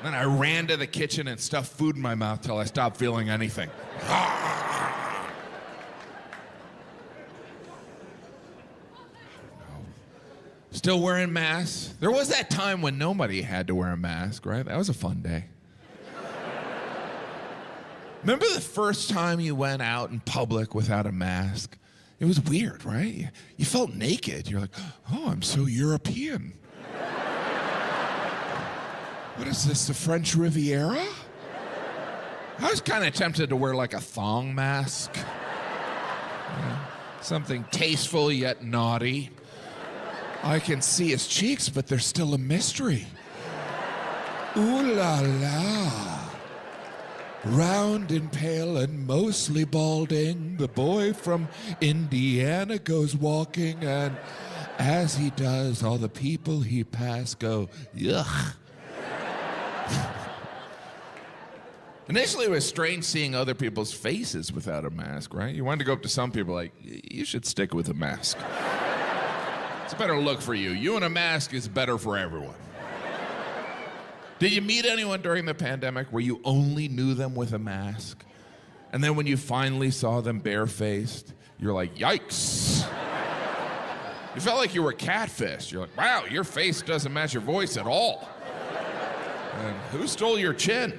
Then I ran to the kitchen and stuffed food in my mouth till I stopped feeling anything. Still wearing masks. There was that time when nobody had to wear a mask, right? That was a fun day. Remember the first time you went out in public without a mask? It was weird, right? You felt naked. You're like, oh, I'm so European. What is this, the French Riviera? I was kind of tempted to wear like a thong mask. Something tasteful yet naughty. I can see his cheeks, but they're still a mystery. Ooh la la. Round and pale and mostly balding, the boy from Indiana goes walking, and as he does, all the people he passed go, yuck. Initially, it was strange seeing other people's faces without a mask, right? You wanted to go up to some people like, you should stick with a mask. It's a better look for you. You in a mask is better for everyone. Did you meet anyone during the pandemic where you only knew them with a mask? And then when you finally saw them barefaced, you're like, yikes. You felt like you were Catfish. You're like, wow, your face doesn't match your voice at all. And who stole your chin?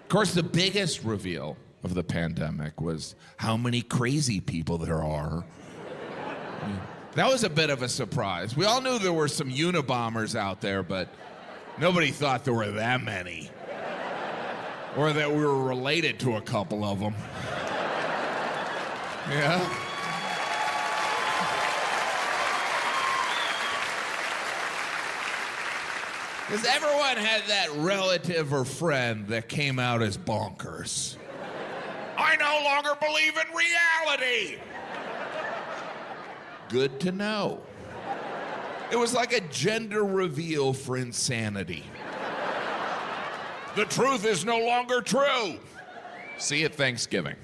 Of course, the biggest reveal of the pandemic was how many crazy people there are. That was a bit of a surprise. We all knew there were some Unabombers out there, but nobody thought there were that many. Or that we were related to a couple of them. Yeah? Because everyone had that relative or friend that came out as bonkers. I no longer believe in reality. Good to know. It was like a gender reveal for insanity. The truth is no longer true. See you at Thanksgiving.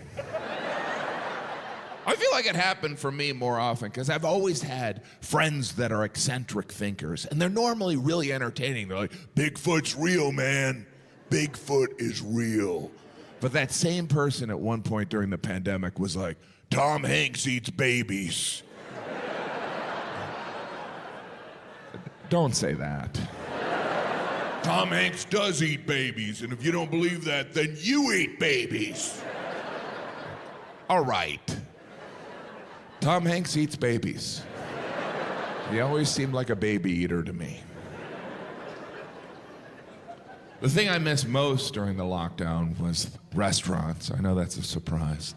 I feel like it happened for me more often because I've always had friends that are eccentric thinkers, and they're normally really entertaining. They're like, Bigfoot's real, man. Bigfoot is real. But that same person at one point during the pandemic was like, Tom Hanks eats babies. Don't say that. Tom Hanks does eat babies, and if you don't believe that, then you eat babies. All right. Tom Hanks eats babies. He always seemed like a baby eater to me. The thing I missed most during the lockdown was restaurants. I know that's a surprise.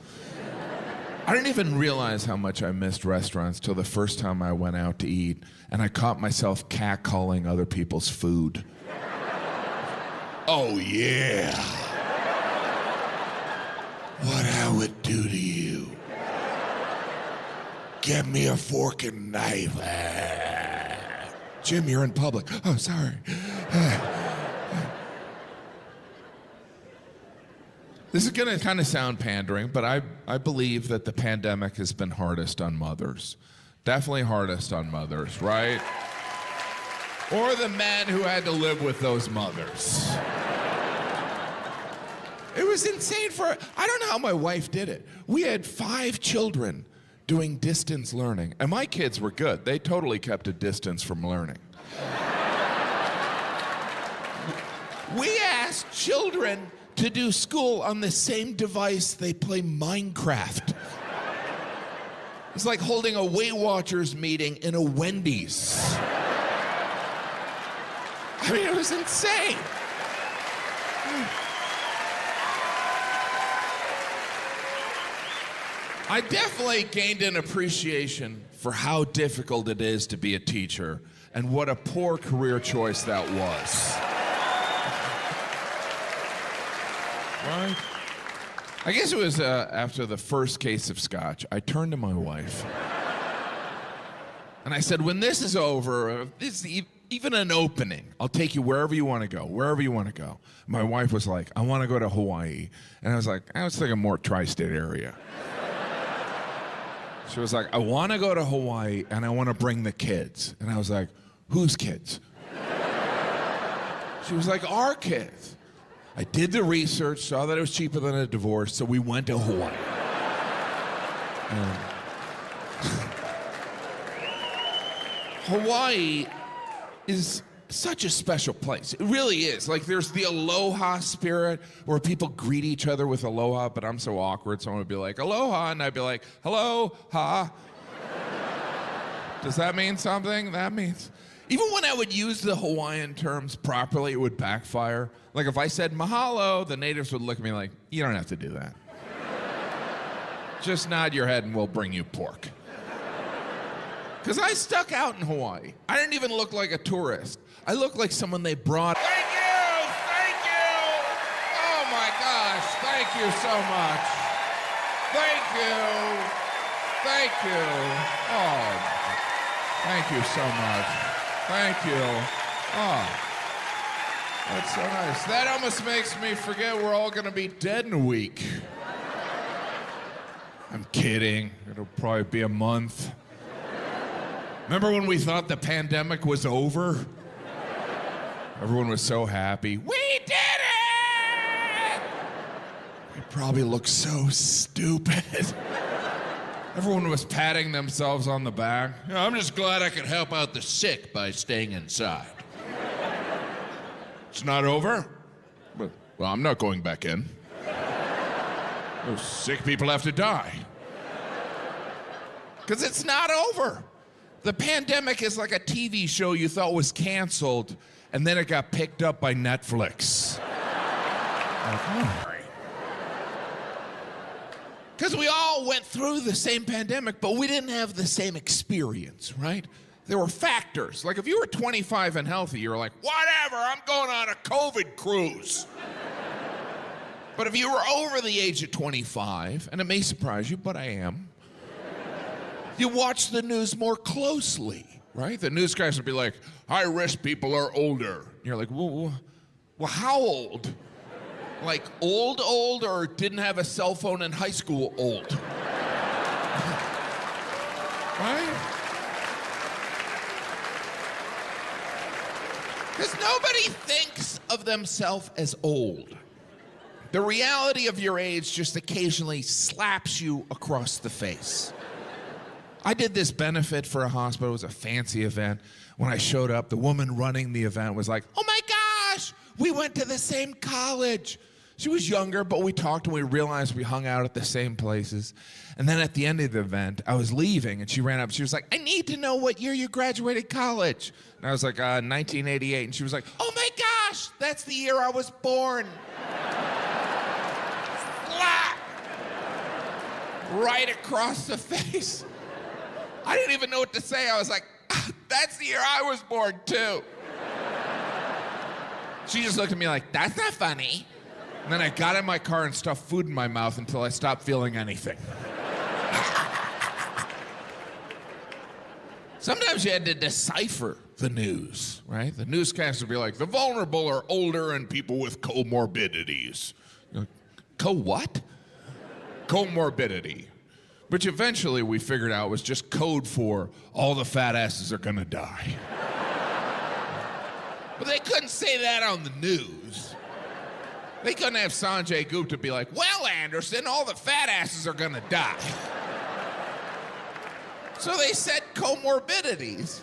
I didn't even realize how much I missed restaurants till the first time I went out to eat, and I caught myself catcalling other people's food. Oh, yeah. What I would do to you. Get me a fork and knife. Jim, you're in public. Oh, sorry. This is going to kind of sound pandering, but I believe that the pandemic has been hardest on mothers. Definitely hardest on mothers, right? Or the men who had to live with those mothers. It was insane I don't know how my wife did it. We had 5 children doing distance learning. And my kids were good. They totally kept a distance from learning. We asked children to do school on the same device they play Minecraft. It's like holding a Weight Watchers meeting in a Wendy's. I mean, it was insane. I definitely gained an appreciation for how difficult it is to be a teacher and what a poor career choice that was. Right? I guess it was after the first case of scotch, I turned to my wife and I said, when this is over, if this is even an opening, I'll take you wherever you want to go, wherever you want to go. My wife was like, I want to go to Hawaii. And I was like, I was thinking more tri-state area. She was like, I want to go to Hawaii and I want to bring the kids. And I was like, whose kids? She was like, our kids. I did the research, saw that it was cheaper than a divorce, so we went to Hawaii. Hawaii is such a special place. It really is. Like, there's the aloha spirit where people greet each other with aloha, but I'm so awkward. Someone would be like, aloha, and I'd be like, hello, ha. Does that mean something? That means... Even when I would use the Hawaiian terms properly, it would backfire. Like, if I said mahalo, the natives would look at me like, you don't have to do that. Just nod your head and we'll bring you pork. Because I stuck out in Hawaii. I didn't even look like a tourist. I looked like someone they brought. Thank you! Thank you! Oh my gosh, thank you so much. Thank you. Thank you. Oh, thank you so much. Thank you. Oh, that's so nice. That almost makes me forget we're all gonna be dead in a week. I'm kidding. It'll probably be a month. Remember when we thought the pandemic was over? Everyone was so happy. We did it! We probably looked so stupid. Everyone was patting themselves on the back. I'm just glad I could help out the sick by staying inside. It's not over? Well, I'm not going back in. Those sick people have to die. Because it's not over. The pandemic is like a TV show you thought was canceled, and then it got picked up by Netflix. Because we all went through the same pandemic, but we didn't have the same experience, right? There were factors. Like, if you were 25 and healthy, you were like, whatever, I'm going on a COVID cruise. But if you were over the age of 25, and it may surprise you, but I am, you watch the news more closely, right? The newscasters would be like, high-risk people are older. And you're like, well, how old? Like, old, or didn't have a cell phone in high school old? Right? Because nobody thinks of themselves as old. The reality of your age just occasionally slaps you across the face. I did this benefit for a hospital. It was a fancy event. When I showed up, the woman running the event was like, oh my gosh, we went to the same college. She was younger, but we talked and we realized we hung out at the same places. And then at the end of the event, I was leaving and she ran up. She was like, I need to know what year you graduated college. And I was like, 1988. And she was like, oh my gosh, that's the year I was born. Slap! Right across the face. I didn't even know what to say. I was like, that's the year I was born too. She just looked at me like, that's not funny. And then I got in my car and stuffed food in my mouth until I stopped feeling anything. Sometimes you had to decipher the news, right? The newscasters would be like, the vulnerable are older and people with comorbidities. You're like, what? Comorbidity. Which eventually we figured out was just code for all the fat asses are gonna die. But they couldn't say that on the news. They couldn't have Sanjay Gupta be like, well, Anderson, all the fat asses are gonna die. So they said comorbidities.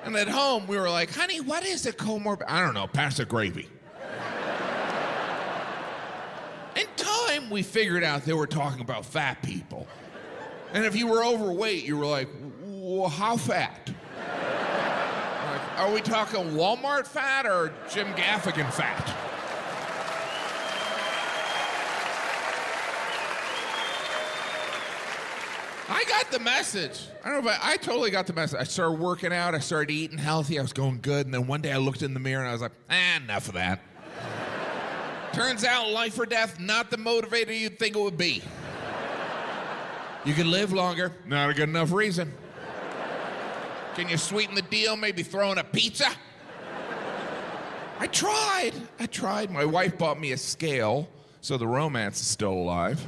And at home, we were like, honey, what is a comorbidity? I don't know, pass the gravy. In time, we figured out they were talking about fat people. And if you were overweight, you were like, well, how fat? Like, are we talking Walmart fat or Jim Gaffigan fat? I got the message. I don't know, but I totally got the message. I started working out, I started eating healthy, I was going good, and then one day I looked in the mirror and I was like, enough of that. Turns out life or death, not the motivator you'd think it would be. You can live longer, not a good enough reason. Can you sweeten the deal, maybe throw in a pizza? I tried. My wife bought me a scale, so the romance is still alive.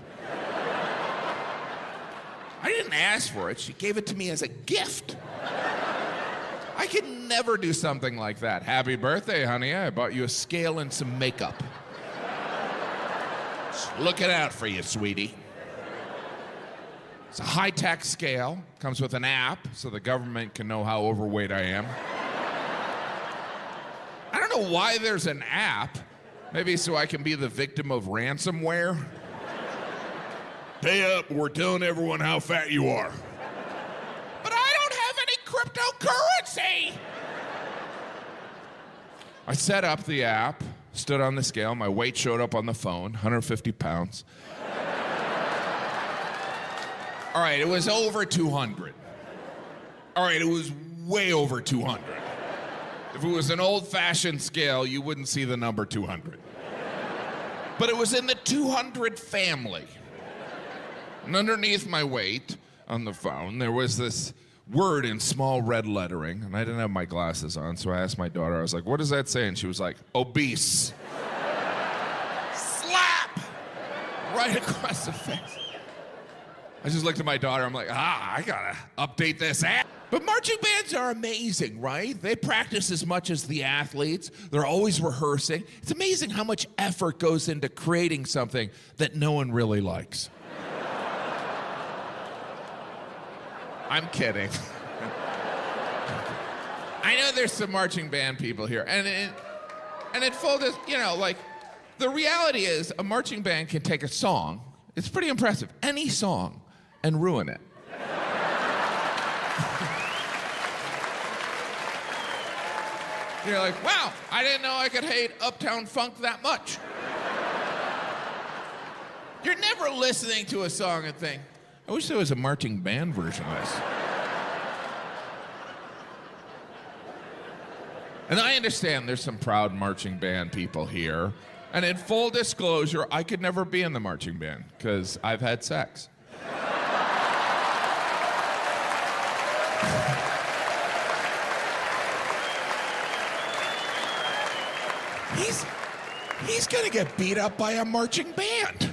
I didn't ask for it. She gave it to me as a gift. I could never do something like that. Happy birthday, honey. I bought you a scale and some makeup. Just looking out for you, sweetie. It's a high-tech scale. Comes with an app so the government can know how overweight I am. I don't know why there's an app. Maybe so I can be the victim of ransomware. Pay up, we're telling everyone how fat you are. But I don't have any cryptocurrency! I set up the app, stood on the scale, my weight showed up on the phone, 150 pounds. All right, it was over 200. All right, it was way over 200. If it was an old-fashioned scale, you wouldn't see the number 200. But it was in the 200 family. And underneath my weight on the phone, there was this word in small red lettering, and I didn't have my glasses on, so I asked my daughter, I was like, what does that say? And she was like, obese. Slap! Right across the face. I just looked at my daughter, I'm like, I gotta update this app. But marching bands are amazing, right? They practice as much as the athletes. They're always rehearsing. It's amazing how much effort goes into creating something that no one really likes. I'm kidding. I know there's some marching band people here, and it folded, like, the reality is a marching band can take a song, it's pretty impressive, any song, and ruin it. You're like, wow, I didn't know I could hate Uptown Funk that much. You're never listening to a song and think, I wish there was a marching band version of this. And I understand there's some proud marching band people here. And in full disclosure, I could never be in the marching band because I've had sex. He's gonna get beat up by a marching band.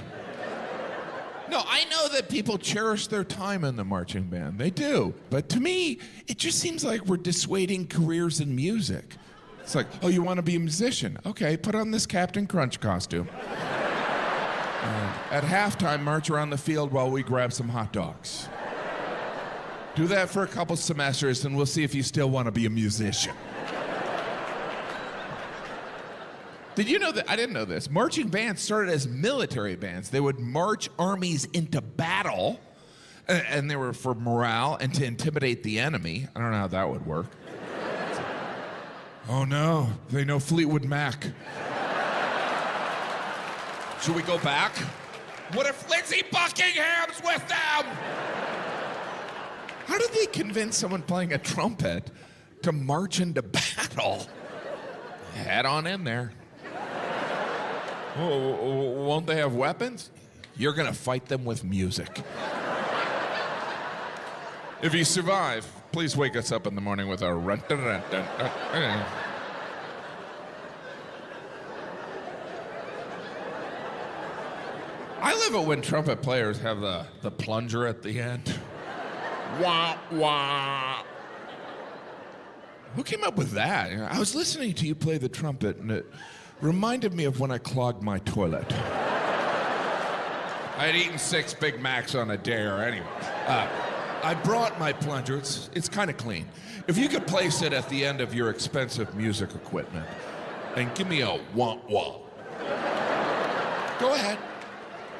No, I know that people cherish their time in the marching band. They do. But to me, it just seems like we're dissuading careers in music. It's like, oh, you want to be a musician? Okay, put on this Captain Crunch costume. At halftime, march around the field while we grab some hot dogs. Do that for a couple semesters, and we'll see if you still want to be a musician. Did you know that? I didn't know this. Marching bands started as military bands. They would march armies into battle, and they were for morale and to intimidate the enemy. I don't know how that would work. Oh no, they know Fleetwood Mac. Should we go back? What if Lindsey Buckingham's with them? How do they convince someone playing a trumpet to march into battle? Head on in there. Oh, won't they have weapons? You're gonna fight them with music. If you survive, please wake us up in the morning with a run. I love it when trumpet players have the plunger at the end. Wah, wah. Who came up with that? I was listening to you play the trumpet, and it reminded me of when I clogged my toilet. I had eaten 6 Big Macs on a dare anyway. I brought my plunger. It's kind of clean. If you could place it at the end of your expensive music equipment and give me a wah-wah. Go ahead.